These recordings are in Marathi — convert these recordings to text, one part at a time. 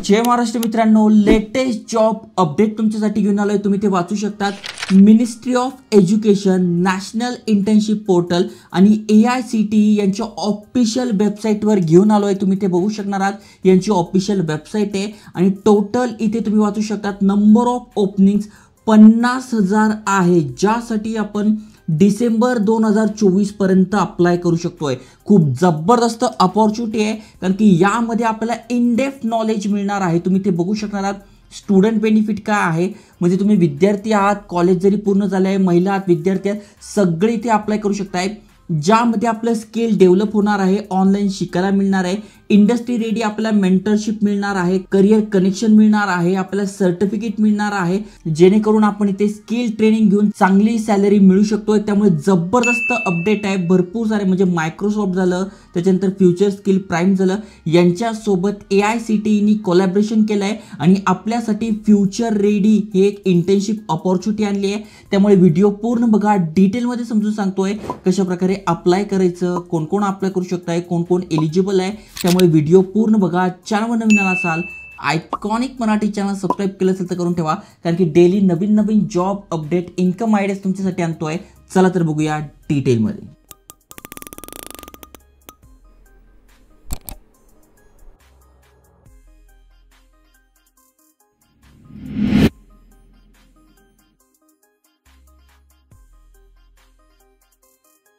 जय महाराष्ट्र मित्रांनो, लेटेस्ट जॉब अपडेट तुमच्यासाठी घेऊन आलोय। तुम्ही ते वाचू शकतात। Ministry of education, national internship portal आणि AICTE यांच्या ऑफिशियल वेबसाईटवर घेऊन आलोय। तुम्ही ते बघू शकणार आहात। यांची ऑफिशियल वेबसाईट आहे आणि टोटल इथे तुम्ही वाचू शकतात नंबर ऑफ ओपनिंग्स 50,000 आहे, ज्यासाठी आपण डिसेंबर 2024 पर्यंत अप्लाय करू शकतोय। खूप जबरदस्त अपॉर्च्युनिटी आहे, कारण की यामध्ये आपल्याला इन डेप्थ नॉलेज मिळणार आहे। तुम्ही ते बघू शकणार आहात। स्टुडंट बेनिफिट काय आहे, म्हणजे तुम्ही विद्यार्थी आहात, कॉलेज जरी पूर्ण झालं आहे, महिला आहात, विद्यार्थी आहात, सगळे इथे अप्लाय करू शकताय। ज्यामध्ये आपलं स्किल डेव्हलप होणार आहे, ऑनलाईन शिकायला मिळणार आहे, इंडस्ट्री रेडी आपल्याला मेंटरशिप मिळणार आहे, करिअर कनेक्शन मिळणार आहे, आपल्याला सर्टिफिकेट मिळणार आहे, जेणेकरून आपण इथे स्किल ट्रेनिंग घेऊन चांगली सॅलरी मिळू शकतोय। त्यामुळे जबरदस्त अपडेट आहे। भरपूर सारे म्हणजे मायक्रोसॉफ्ट झालं, त्याच्यानंतर फ्युचर स्किल प्राईम झालं, यांच्यासोबत AICTE नी कोलॅबोरेशन केलं आहे आणि आपल्यासाठी फ्युचर रेडी हे एक इंटर्नशिप अपॉर्च्युनिटी आणली आहे। त्यामुळे व्हिडिओ पूर्ण बघा, डिटेलमध्ये समजून सांगतोय कशा प्रकारे अप्लाय करायचं, कोण कोण अप्लाय करू शकताय, कोण कोण एलिजिबल आहे। त्यामुळे व्हिडिओ पूर्ण बघा। चॅनलवर नवीन असाल, आयकॉनिक मराठी चॅनल सबस्क्राइब केलं असेल तर करून ठेवा, कारण की डेली नवीन नवीन जॉब अपडेट, इन्कम आयडियाज तुमच्यासाठी आणतोय। चला तर बघूया डिटेलमध्ये।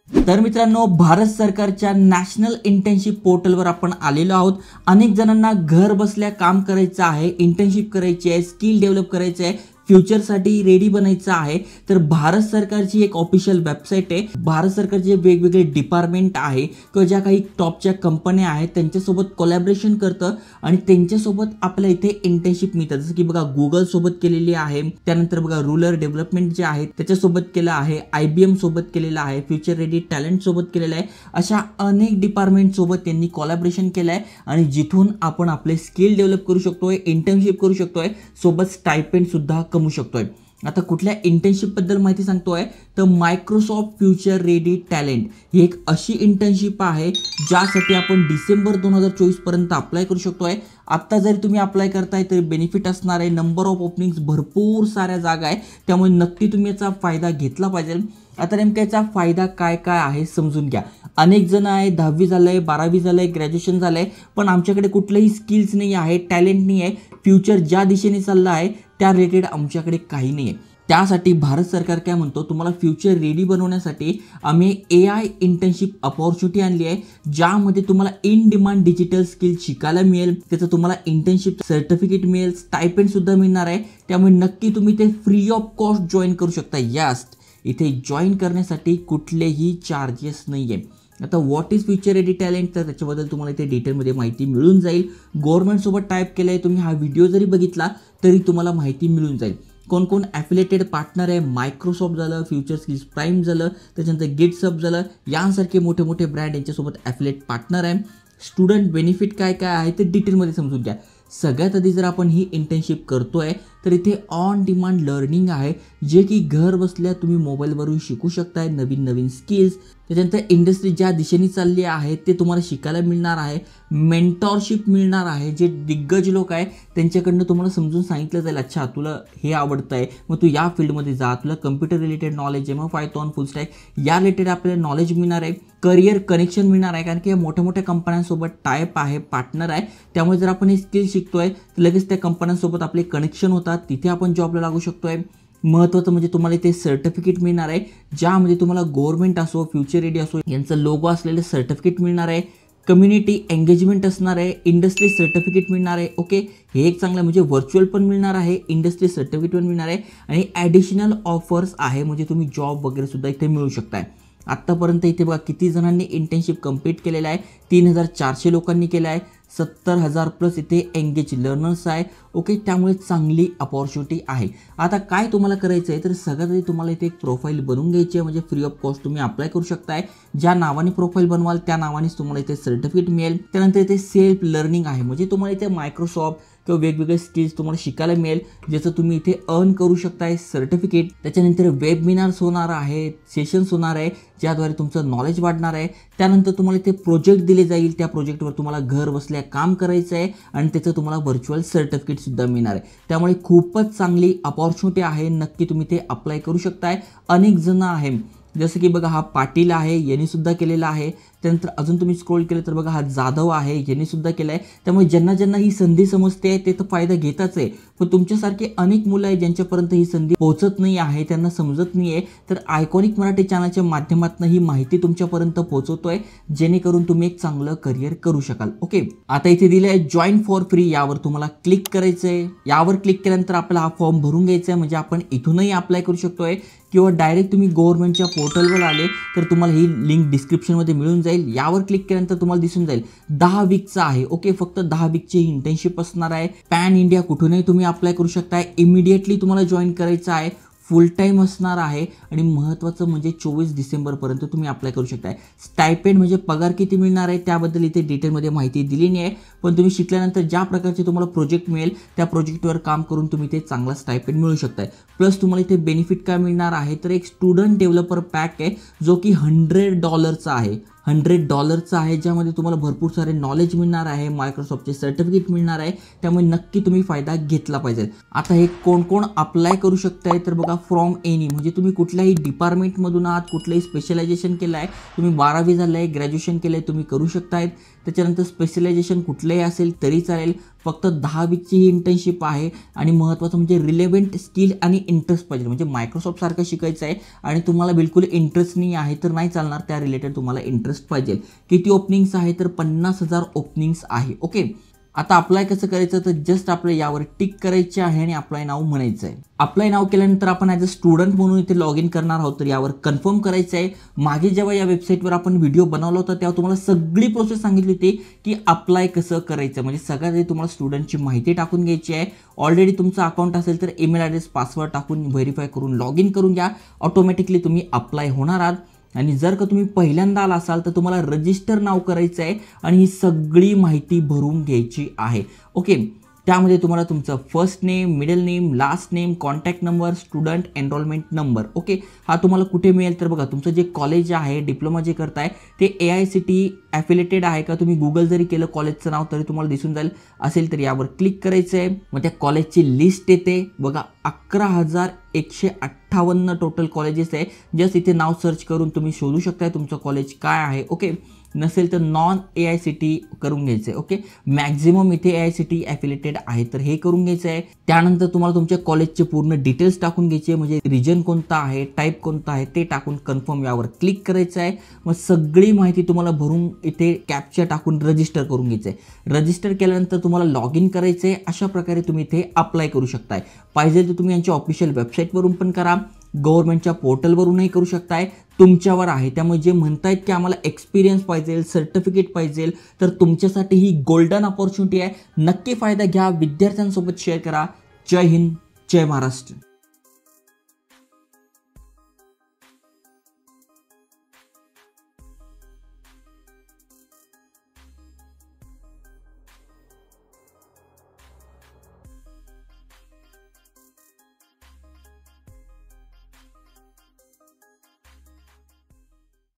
तर मित्रांनो, भारत सरकारच्या नॅशनल इंटर्नशिप पोर्टलवर आपण आलेलो आहोत। अनेक जणांना घर बसल्या काम करायचं आहे, इंटर्नशिप करायची आहे, स्किल डेव्हलप करायचं आहे, फ्युचरसाठी रेडी बनायचं आहे। तर भारत सरकारची एक ऑफिशियल वेबसाईट आहे। भारत सरकारचे वेगवेगळे डिपार्टमेंट आहे किंवा ज्या काही टॉपच्या कंपन्या आहेत त्यांच्यासोबत कोलॅबोरेशन करतं आणि त्यांच्यासोबत आपल्याला इथे इंटर्नशिप मिळतात। जसं की बघा, गुगल सोबत केलेली आहे, त्यानंतर बघा रूरल डेव्हलपमेंट जे आहे त्याच्यासोबत केलं आहे, IBM सोबत केलेलं आहे, फ्युचर रेडी टॅलेंट सोबत केलेलं आहे। अशा अनेक डिपार्टमेंट सोबत त्यांनी कोलॅबोरेशन केलं आहे आणि जिथून आपण आपले स्किल डेव्हलप करू शकतोय, इंटर्नशिप करू शकतोय, सोबत स्टायपेंड सुद्धा कमवू शकतोय। आता कुठल्या इंटर्नशिप बद्दल माहिती सांगतोय तर मायक्रोसॉफ्ट फ्युचर रेडी टॅलेंट ही एक अशी इंटर्नशिप आहे ज्यासाठी आपण डिसेंबर 2024 पर्यंत अप्लाय करू शकतोय। आता जरी तुम्ही अप्लाय करताय तरी बेनिफिट असणार आहे। नंबर ऑफ ओपनिंग्स भरपूर साऱ्या जागा आहे, त्यामुळे नक्की तुम्ही याचा फायदा घेतला पाहिजे। आता नेमका याचा फायदा काय काय आहे समजून घ्या। अनेक जण आहे, 10वी झालंय, 12वी झालंय, ग्रॅज्युएशन झालंय, पण आमच्याकडे कुठलंही स्किल्स नाही आहे, टॅलेंट नाही आहे, फ्युचर ज्या दिशेने चाललं आहे त्या रिलेटेड आमच्याकडे काही नाही आहे। त्यासाठी भारत सरकार काय म्हणतो, तुम्हाला फ्युचर रेडी बनवण्यासाठी आम्ही AI इंटर्नशिप अपॉर्च्युनिटी आणली आहे, ज्यामध्ये तुम्हाला इन डिमांड डिजिटल स्किल शिकायला मिळेल, त्याचं तुम्हाला इंटर्नशिप सर्टिफिकेट मिळेल, स्टायपेंड सुद्धा मिळणार आहे। त्यामुळे नक्की तुम्ही ते फ्री ऑफ कॉस्ट जॉईन करू शकता। यस, इथे जॉईन करण्यासाठी कुठलेही चार्जेस नाही आहे। आता what is future ready talent, तर त्याच्याबद्दल तुम्हाला इथे डिटेलमध्ये माहिती मिळून जाईल। गव्हर्नमेंटसोबत टाईप केलं आहे, तुम्ही हा व्हिडिओ जरी बघितला तरी तुम्हाला माहिती मिळून जाईल। कोण कोण ॲफिलेटेड पार्टनर आहे, मायक्रोसॉफ्ट झालं, फ्युचर स्किल्स प्राईम झालं, त्याच्यानंतर गिटहब झालं, यांसारखे मोठे मोठे ब्रँड यांच्यासोबत ॲफिलेट पार्टनर आहे। स्टुडंट बेनिफिट काय काय आहे ते डिटेलमध्ये समजून घ्या। सगळ्यात आधी जर आपण ही इंटर्नशिप करतोय तर इथे ऑन डिमांड लर्निंग आहे, जे की घर बसल्या तुम्ही मोबाईलवरून शिकू शकताय नवीन नवीन स्किल्स। त्याच्यानंतर इंडस्ट्री ज्या दिशेने चालली आहे ते तुम्हाला शिकायला मिळणार आहे, मेंटॉरशिप मिळणार आहे, जे दिग्गज लोक आहे त्यांच्याकडनं तुम्हाला समजून सांगितलं जाईल, अच्छा तुला हे आवडतंय मग तू या फील्डमध्ये जा, तुला कम्प्युटर रिलेटेड नॉलेज आहे मग पायथॉन, फुल स्टॅक या रिलेटेड आपल्याला नॉलेज मिळणार आहे, करिअर कनेक्शन मिळणार आहे, कारण की मोठ्या मोठ्या कंपन्यांसोबत टाईप आहे, पार्टनर आहे। त्यामुळे जर आपण हे स्किल शिकतोय तर लगेच त्या कंपन्यांसोबत आपले कनेक्शन होतात, तिथे आपण जॉबला लागू शकतोय। महत्त्वाचं म्हणजे तुम्हाला इथे सर्टिफिकेट मिळणार आहे, ज्यामध्ये तुम्हाला गव्हर्नमेंट असो, फ्युचर रेडी असो यांचं लोगो असलेले सर्टिफिकेट मिळणार आहे, कम्युनिटी एंगेजमेंट असणार आहे, इंडस्ट्री सर्टिफिकेट मिळणार आहे। ओके, हे एक चांगलं म्हणजे व्हर्च्युअल पण मिळणार आहे, इंडस्ट्री सर्टिफिकेट पण मिळणार आहे आणि ॲडिशनल ऑफर्स आहे, म्हणजे तुम्ही जॉब वगैरे सुद्धा इथे मिळू शकताय। आत्तापर्यंत इथे बघा किती जणांनी इंटर्नशिप कंप्लीट केलेला आहे, 3400 लोकांनी केलं आहे, 70,000 प्लस इथे एंगेज लर्नर्स आहे। ओके, त्यामुळे चांगली अपॉर्च्युनिटी आहे। आता काय तुम्हाला करायचं आहे तर सगळ्यात आधी तुम्हाला इथे एक प्रोफाईल बनवून घ्यायची आहे, म्हणजे फ्री ऑफ कॉस्ट तुम्ही अप्लाय करू शकताय। ज्या नावाने प्रोफाईल बनवाल त्या नावानेच तुम्हाला इथे सर्टिफिकेट मिळेल। त्यानंतर इथे सेल्फ लर्निंग आहे, म्हणजे तुम्हाला इथे मायक्रोसॉफ्ट किंवा वेगवेगळे स्किल्स तुम्हाला शिकायला मिळेल, ज्याचं तुम्ही इथे अर्न करू शकताय सर्टिफिकेट. त्याच्यानंतर वेबिनार्स होणार आहेत, सेशन्स होणार आहे, ज्याद्वारे तुमचं नॉलेज वाढणार आहे. त्यानंतर तुम्हाला इथे प्रोजेक्ट दिले जाईल, त्या प्रोजेक्टवर तुम्हाला घर बसल्या काम करायचं आहे आणि त्याचं तुम्हाला व्हर्च्युअल सर्टिफिकेटसुद्धा मिळणार आहे. त्यामुळे खूपच चांगली अपॉर्च्युनिटी आहे, नक्की तुम्ही ते अप्लाय करू शकताय. अनेक जण आहे, जसं की बघा हा पाटील आहे, यांनी सुद्धा केलेला आहे. त्यानंतर अजून तुम्ही स्क्रोल केलं तर बघा हा जाधव आहे, यांनी सुद्धा केलं आहे. त्यामुळे ज्यांना ज्यांना ही संधी समजते आहे ते तर फायदा घेताच आहे, पण तुमच्यासारखे अनेक मुलं आहेत ज्यांच्यापर्यंत ही संधी पोहोचत नाही आहे, त्यांना समजत नाही आहे, तर आयकॉनिक मराठी चॅनलच्या माध्यमातून ही माहिती तुमच्यापर्यंत पोहोचवतोय, जेणेकरून तुम्ही एक चांगलं करिअर करू शकाल. ओके, आता इथे दिलं आहे जॉईन फॉर फ्री, यावर तुम्हाला क्लिक करायचं आहे. यावर क्लिक केल्यानंतर आपल्याला हा फॉर्म भरून घ्यायचा आहे, म्हणजे आपण इथूनही अप्लाय करू शकतोय किंवा डायरेक्ट तुम्ही गव्हर्नमेंटच्या पोर्टलवर आले तर तुम्हाला ही लिंक डिस्क्रिप्शनमध्ये मिळून जाईल. यावर क्लिक केल्यानंतर तुम्हाला दिसून जाईल 10 वीकचा आहे. ओके, फक्त 10 वीकची ही इंटर्नशिप असणार आहे. पॅन इंडिया कुठूनही तुम्ही अप्लाय करू शकताय. इमिडिएटली तुम्हाला जॉईन करायचं आहे. फुल टाईम असणार आहे आणि महत्त्वाचं म्हणजे 24 डिसेंबरपर्यंत तुम्ही अप्लाय करू शकताय. स्टायपेंड म्हणजे पगार किती मिळणार आहे त्याबद्दल इथे डिटेलमध्ये माहिती दिली नाही आहे, पण तुम्ही शिकल्यानंतर ज्या प्रकारचे तुम्हाला प्रोजेक्ट मिळेल त्या प्रोजेक्टवर काम करून तुम्ही ते चांगला स्टायपेंड मिळू शकताय. प्लस तुम्हाला इथे बेनिफिट काय मिळणार आहे तर एक स्टुडंट डेव्हलपर पॅक आहे, जो की $100चा आहे. $100चा आहे, ज्यामध्ये तुम्हाला भरपूर सारे नॉलेज मिळणार आहे, मायक्रोसॉफ्टचे सर्टिफिकेट मिळणार आहे. त्यामुळे नक्की तुम्ही फायदा घेतला पाहिजे. आता हे कोण कोण अप्लाय करू शकताय तर बघा, फ्रॉम एनी म्हणजे तुम्ही कुठल्याही डिपार्टमेंटमधून आहात, कुठलंही स्पेशलायझेशन केलं आहे, तुम्ही 12वी झालं आहे, ग्रॅज्युएशन केलं आहे, तुम्ही करू शकतायत. त्याच्यानंतर स्पेशलायझेशन कुठलंही असेल तरी चालेल. फक्त 10 वीकची ही इंटर्नशिप आहे आणि महत्त्वाचं म्हणजे रिलेव्हंट स्किल आणि इंटरेस्ट पाहिजे. म्हणजे मायक्रोसॉफ्ट सारखं शिकायचं आहे आणि तुम्हाला बिलकुल इंटरेस्ट नाही आहे तर नाही चालणार, त्या रिलेटेड तुम्हाला इंटरेस्ट पाहिजे. किती ओपनिंग्स आहे तर 50,000 ओपनिंग्स आहे. ओके, आता अप्लाय कसं करायचं तर जस्ट आपलं यावर टिक करायचे आहे आणि अप्लाय नाव म्हणायचं आहे. अप्लाय नाव केल्यानंतर आपण ॲज अ स्टुडंट म्हणून इथे लॉग इन करणार आहोत, तर यावर कन्फर्म करायचं आहे. मागे जेव्हा या वेबसाईटवर आपण व्हिडिओ बनवला होता तेव्हा तुम्हाला सगळी प्रोसेस सांगितली होती की अप्लाय कसं करायचं. म्हणजे सगळ्यात आधी तुम्हाला स्टुडंटची माहिती टाकून घ्यायची आहे. ऑलरेडी तुमचं अकाउंट असेल तर ईमेल ॲड्रेस पासवर्ड टाकून व्हेरीफाय करून लॉग इन करून घ्या. ऑटोमॅटिकली तुम्ही अप्लाय होणार आहात. आणि जर का तुम्ही पहिल्यांदा आला असाल तर तुम्हाला रजिस्टर नाव करायचं आहे आणि ही सगळी माहिती भरून घ्यायची आहे. ओके, त्यामध्ये तुम्हाला तुमचं first name, middle name, last name, contact number, student enrolment number. Okay, हा तुम्हाला कुठे मिळेल तर बघा, तुमचं जे कॉलेज आहे, डिप्लोमा जे करताय ते AICTE ॲफिलेटेड आहे का. तुम्ही गुगल जरी केलं कॉलेजचं नाव तरी तुम्हाला दिसून जाईल. असेल तर यावर क्लिक करायचं आहे. मग त्या कॉलेजची लिस्ट येते बघा, 11,158 टोटल कॉलेजेस आहे. जस्ट इथे नाव सर्च करून तुम्ही शोधू शकताय तुमचं कॉलेज काय आहे. ओके, नसेल तर नॉन AICTE करून घ्यायचं आहे. ओके, मॅक्झिमम इथे AICTE ॲफिलेटेड आहे तर हे करून घ्यायचं आहे. त्यानंतर तुम्हाला तुमच्या कॉलेजचे पूर्ण डिटेल्स टाकून घ्यायचे, म्हणजे रिजन कोणता आहे, टाईप कोणता आहे ते टाकून कन्फर्म यावर क्लिक करायचं आहे. मग सगळी माहिती तुम्हाला भरून इथे कॅप्चा टाकून रजिस्टर करून घ्यायचं आहे. रजिस्टर केल्यानंतर तुम्हाला लॉग इन करायचं आहे. अशा प्रकारे तुम्ही इथे अप्लाय करू शकताय. पाहिजे तर तुम्ही यांच्या ऑफिशियल वेबसाईटवरून पण करा, गव्हर्नमेंटच्या पोर्टलवरूनही करू शकताय, तुमच्यावर आहे. त्यामुळे जे म्हणतायत की आम्हाला एक्सपिरियन्स पाहिजे, सर्टिफिकेट पाहिजे, तर तुमच्यासाठी ही गोल्डन अपॉर्च्युनिटी आहे. नक्की फायदा घ्या, विद्यार्थ्यांसोबत शेअर करा. जय हिंद, जय महाराष्ट्र.